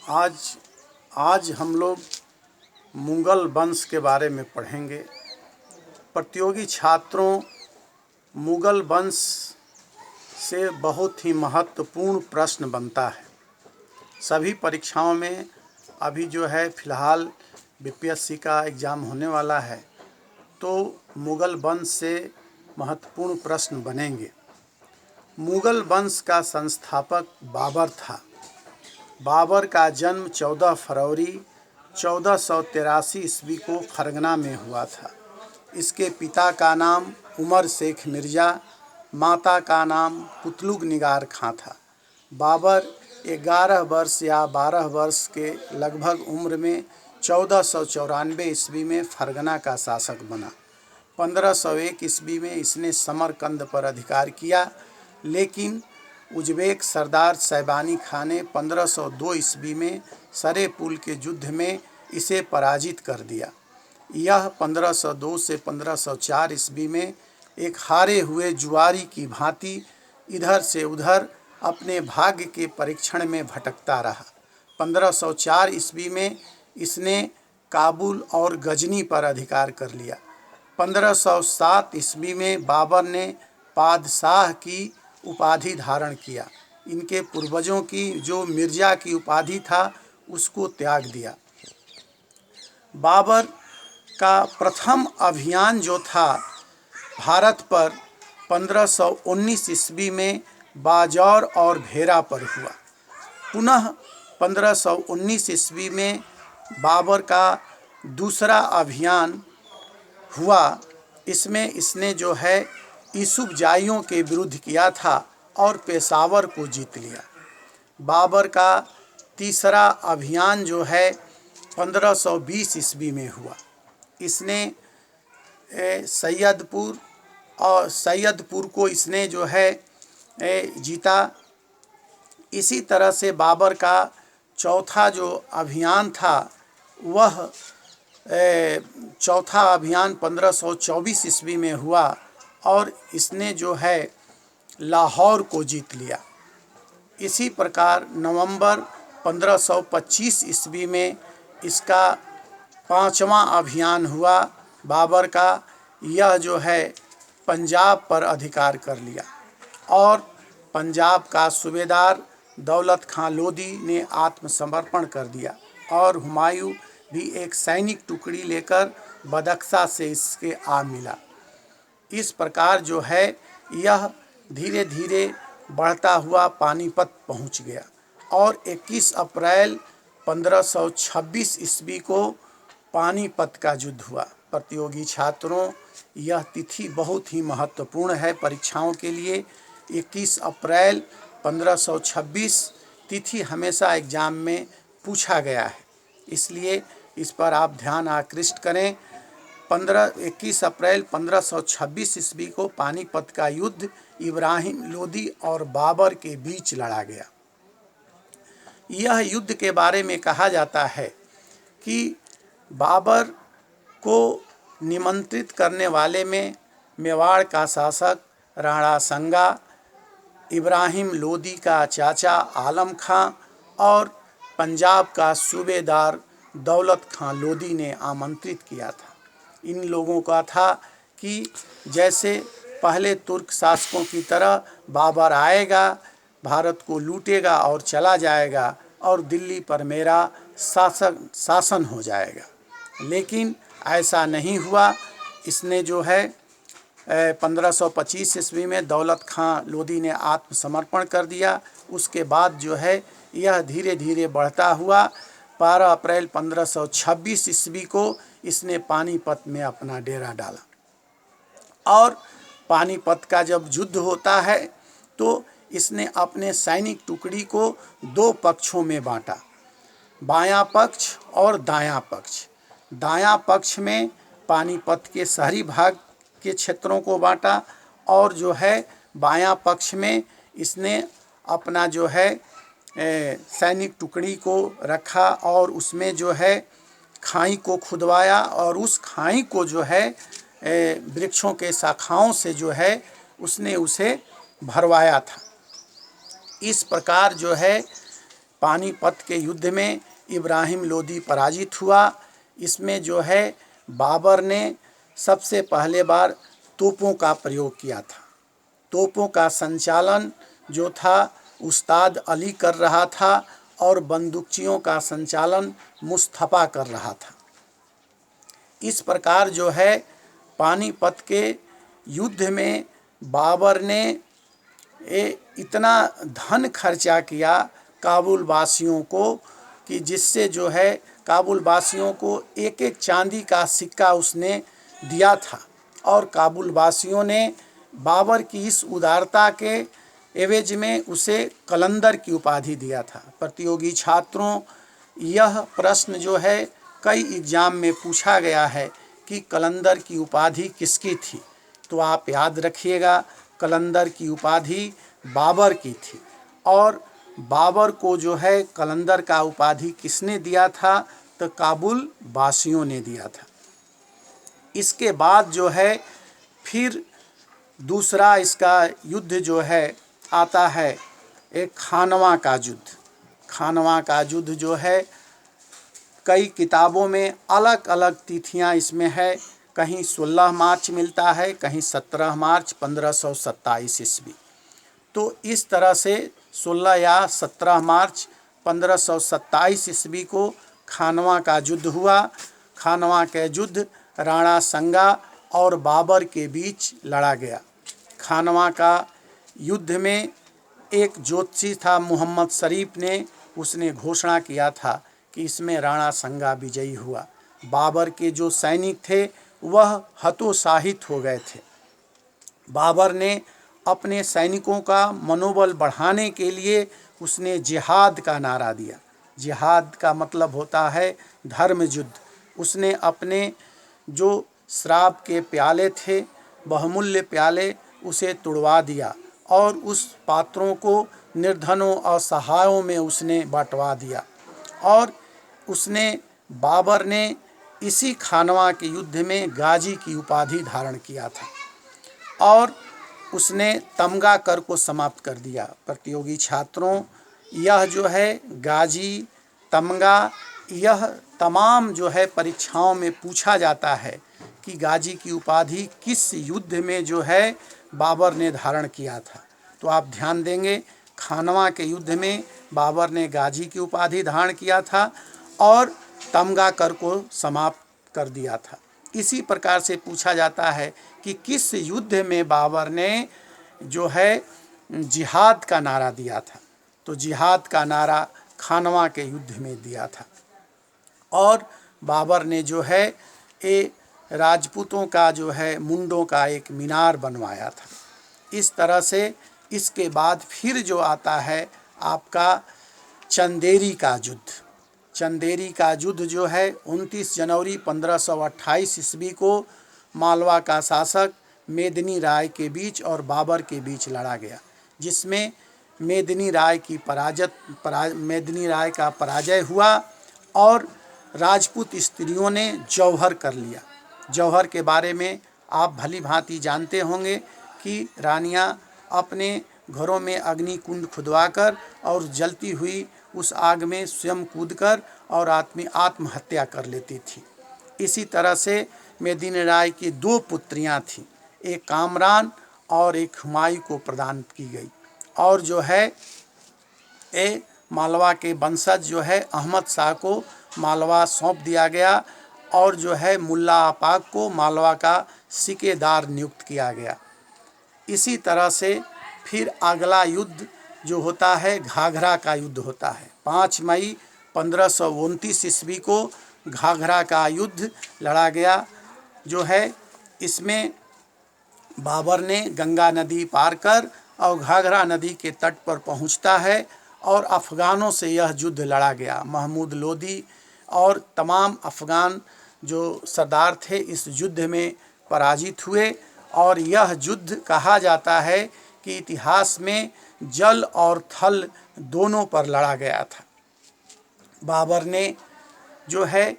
आज आज हम लोग मुगल वंश के बारे में पढ़ेंगे। प्रतियोगी छात्रों, मुगल वंश से बहुत ही महत्वपूर्ण प्रश्न बनता है। सभी परीक्षाओं में अभी जो है फ़िलहाल बीपीएससी का एग्ज़ाम होने वाला है, तो मुगल वंश से महत्वपूर्ण प्रश्न बनेंगे। मुगल वंश का संस्थापक बाबर था। बाबर का जन्म 14 फरवरी 1483 ईस्वी को फरगना में हुआ था। इसके पिता का नाम उमर शेख मिर्ज़ा, माता का नाम कुतलुग निगार खां था। बाबर 11 वर्ष या 12 वर्ष के लगभग उम्र में 1494 ईस्वी में फरगना का शासक बना। 1501 ईस्वी में इसने समरकंद पर अधिकार किया, लेकिन उज़्बेक सरदार शैबानी खां ने 1502 ईस्वी में सरे-पुल के युद्ध में इसे पराजित कर दिया। यह 1502 से 1504 ईस्वी में एक हारे हुए जुआरी की भांति इधर से उधर अपने भाग्य के परीक्षण में भटकता रहा। 1504 ईस्वी में इसने काबुल और गजनी पर अधिकार कर लिया। 1507 ईस्वी में बाबर ने पादशाह की उपाधि धारण किया। इनके पूर्वजों की जो मिर्ज़ा की उपाधि था उसको त्याग दिया। बाबर का प्रथम अभियान जो था भारत पर 1519 ईस्वी में बाजौर और भेरा पर हुआ। पुनः 1519 ईस्वी में बाबर का दूसरा अभियान हुआ। इसमें इसने जो है यूसुफजाइयों के विरुद्ध किया था और पेशावर को जीत लिया। बाबर का तीसरा अभियान जो है 1520 ईस्वी में हुआ। इसने सैयदपुर को इसने जो है जीता। इसी तरह से बाबर का चौथा जो अभियान था वह चौथा अभियान 1524 ईस्वी में हुआ और इसने जो है लाहौर को जीत लिया। इसी प्रकार नवंबर 1525 ईस्वी में इसका पांचवा अभियान हुआ बाबर का। यह जो है पंजाब पर अधिकार कर लिया और पंजाब का सूबेदार दौलत खां लोदी ने आत्मसमर्पण कर दिया और हुमायूं भी एक सैनिक टुकड़ी लेकर बदख्शा से इसके आ मिला। इस प्रकार जो है यह धीरे धीरे बढ़ता हुआ पानीपत पहुंच गया और 21 अप्रैल 1526 ईस्वी को पानीपत का युद्ध हुआ। प्रतियोगी छात्रों, यह तिथि बहुत ही महत्वपूर्ण है परीक्षाओं के लिए। 21 अप्रैल 1526 तिथि हमेशा एग्ज़ाम में पूछा गया है, इसलिए इस पर आप ध्यान आकृष्ट करें। 21 अप्रैल 1526 ईस्वी को पानीपत का युद्ध इब्राहिम लोदी और बाबर के बीच लड़ा गया। यह युद्ध के बारे में कहा जाता है कि बाबर को निमंत्रित करने वाले में मेवाड़ का शासक राणा संगा, इब्राहिम लोदी का चाचा आलम खां और पंजाब का सूबेदार दौलत खां लोदी ने आमंत्रित किया था। इन लोगों का था कि जैसे पहले तुर्क शासकों की तरह बाबर आएगा, भारत को लूटेगा और चला जाएगा और दिल्ली पर मेरा शासन हो जाएगा, लेकिन ऐसा नहीं हुआ। इसने जो है 1525 ईस्वी में दौलत खां लोदी ने आत्मसमर्पण कर दिया। उसके बाद जो है यह धीरे धीरे बढ़ता हुआ 12 अप्रैल 1526 ईस्वी को इसने पानीपत में अपना डेरा डाला और पानीपत का जब युद्ध होता है तो इसने अपने सैनिक टुकड़ी को दो पक्षों में बांटा, बायां पक्ष और दायां पक्ष। दायां पक्ष में पानीपत के शहरी भाग के क्षेत्रों को बांटा और जो है बायां पक्ष में इसने अपना जो है सैनिक टुकड़ी को रखा और उसमें जो है खाई को खुदवाया और उस खाई को जो है वृक्षों के शाखाओं से जो है उसने उसे भरवाया था। इस प्रकार जो है पानीपत के युद्ध में इब्राहिम लोदी पराजित हुआ। इसमें जो है बाबर ने सबसे पहले बार तोपों का प्रयोग किया था। तोपों का संचालन जो था उस्ताद अली कर रहा था और बंदूकचियों का संचालन मुस्तफ़ा कर रहा था। इस प्रकार जो है पानीपत के युद्ध में बाबर ने इतना धन खर्चा किया काबुल वासियों को कि जिससे जो है काबुल वासियों को एक एक चांदी का सिक्का उसने दिया था और काबुल वासियों ने बाबर की इस उदारता के एवज में उसे कलंदर की उपाधि दिया था। प्रतियोगी छात्रों, यह प्रश्न जो है कई एग्जाम में पूछा गया है कि कलंदर की उपाधि किसकी थी, तो आप याद रखिएगा कलंदर की उपाधि बाबर की थी। और बाबर को जो है कलंदर का उपाधि किसने दिया था, तो काबुल वासियों ने दिया था। इसके बाद जो है फिर दूसरा इसका युद्ध जो है आता है एक खानवा का युद्ध। खानवा का युद्ध जो है कई किताबों में अलग अलग तिथियां इसमें है, कहीं 16 मार्च मिलता है, कहीं 17 मार्च 1527 ईस्वी। तो इस तरह से 16 या 17 मार्च 1527 ईस्वी को खानवा का युद्ध हुआ। खानवा के युद्ध राणा संगा और बाबर के बीच लड़ा गया। खानवा का युद्ध में एक ज्योतिषी था मोहम्मद शरीफ ने, उसने घोषणा किया था कि इसमें राणा संगा विजयी हुआ। बाबर के जो सैनिक थे वह हतोत्साहित हो गए थे। बाबर ने अपने सैनिकों का मनोबल बढ़ाने के लिए उसने जिहाद का नारा दिया। जिहाद का मतलब होता है धर्म युद्ध। उसने अपने जो शराब के प्याले थे, बहुमूल्य प्याले, उसे तुड़वा दिया और उस पात्रों को निर्धनों और असहायों में उसने बंटवा दिया। और बाबर ने इसी खानवा के युद्ध में गाजी की उपाधि धारण किया था और उसने तमगा कर को समाप्त कर दिया। प्रतियोगी छात्रों, यह जो है गाजी, तमगा, यह तमाम जो है परीक्षाओं में पूछा जाता है कि गाजी की उपाधि किस युद्ध में जो है बाबर ने धारण किया था। तो आप ध्यान देंगे खानवा के युद्ध में बाबर ने गाजी की उपाधि धारण किया था और तमगा कर को समाप्त कर दिया था। इसी प्रकार से पूछा जाता है कि किस युद्ध में बाबर ने जो है जिहाद का नारा दिया था, तो जिहाद का नारा खानवा के युद्ध में दिया था। और बाबर ने जो है राजपूतों का जो है मुंडों का एक मीनार बनवाया था। इस तरह से इसके बाद फिर जो आता है आपका चंदेरी का युद्ध। चंदेरी का युद्ध जो है 29 जनवरी 1528 ईस्वी को मालवा का शासक मेदिनी राय के बीच और बाबर के बीच लड़ा गया, जिसमें मेदिनी राय का पराजय हुआ और राजपूत स्त्रियों ने जौहर कर लिया। जौहर के बारे में आप भली भांति जानते होंगे कि रानियां अपने घरों में अग्नि कुंड खुदवाकर और जलती हुई उस आग में स्वयं कूदकर और आत्महत्या कर लेती थी। इसी तरह से मेदिनी राय की 2 पुत्रियां थीं, एक कामरान और एक हुमायूं को प्रदान की गई। और जो है मालवा के वंशज जो है अहमद शाह को मालवा सौंप दिया गया और जो है मुल्ला आपाक को मालवा का सिकेदार नियुक्त किया गया। इसी तरह से फिर अगला युद्ध जो होता है घाघरा का युद्ध होता है। 5 मई 1529 ईस्वी को घाघरा का युद्ध लड़ा गया जो है। इसमें बाबर ने गंगा नदी पार कर और घाघरा नदी के तट पर पहुंचता है और अफ़गानों से यह युद्ध लड़ा गया। महमूद लोदी और तमाम अफ़गान जो सरदार थे इस युद्ध में पराजित हुए और यह युद्ध कहा जाता है कि इतिहास में जल और थल दोनों पर लड़ा गया था। बाबर ने जो है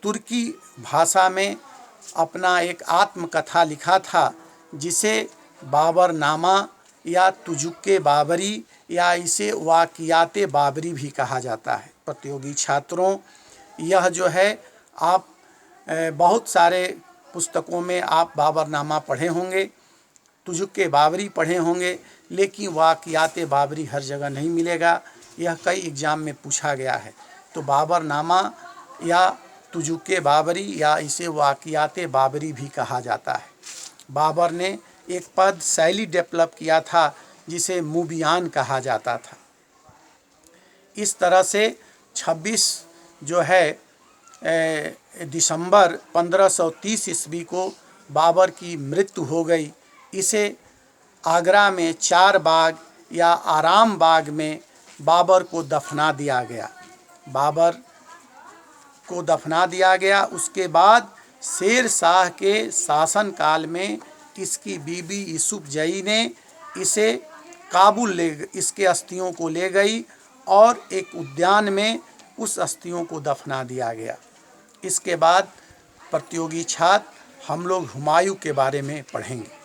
तुर्की भाषा में अपना एक आत्मकथा लिखा था जिसे बाबर नामा या तुजुक्के बाबरी या इसे वाक़ियात बाबरी भी कहा जाता है। प्रतियोगी छात्रों, यह जो है आप बहुत सारे पुस्तकों में आप बाबरनामा पढ़े होंगे, तुजुक बाबरी पढ़े होंगे, लेकिन वाक़ियात बाबरी हर जगह नहीं मिलेगा। यह कई एग्ज़ाम में पूछा गया है। तो बाबरनामा या तुजुक बाबरी या इसे वाक़ियात बाबरी भी कहा जाता है। बाबर ने एक पद शैली डेवलप किया था जिसे मूबियान कहा जाता था। इस तरह से 26 जो है दिसंबर 1530 ईस्वी को बाबर की मृत्यु हो गई। इसे आगरा में चार बाग या आराम बाग में बाबर को दफना दिया गया। बाबर को दफना दिया गया। उसके बाद शेर शाह के शासनकाल में इसकी बीबी यूसुफजई ने इसे काबुल इसके अस्थियों को ले गई और एक उद्यान में उस अस्थियों को दफना दिया गया। इसके बाद प्रतियोगी छात्र हम लोग हुमायूं के बारे में पढ़ेंगे।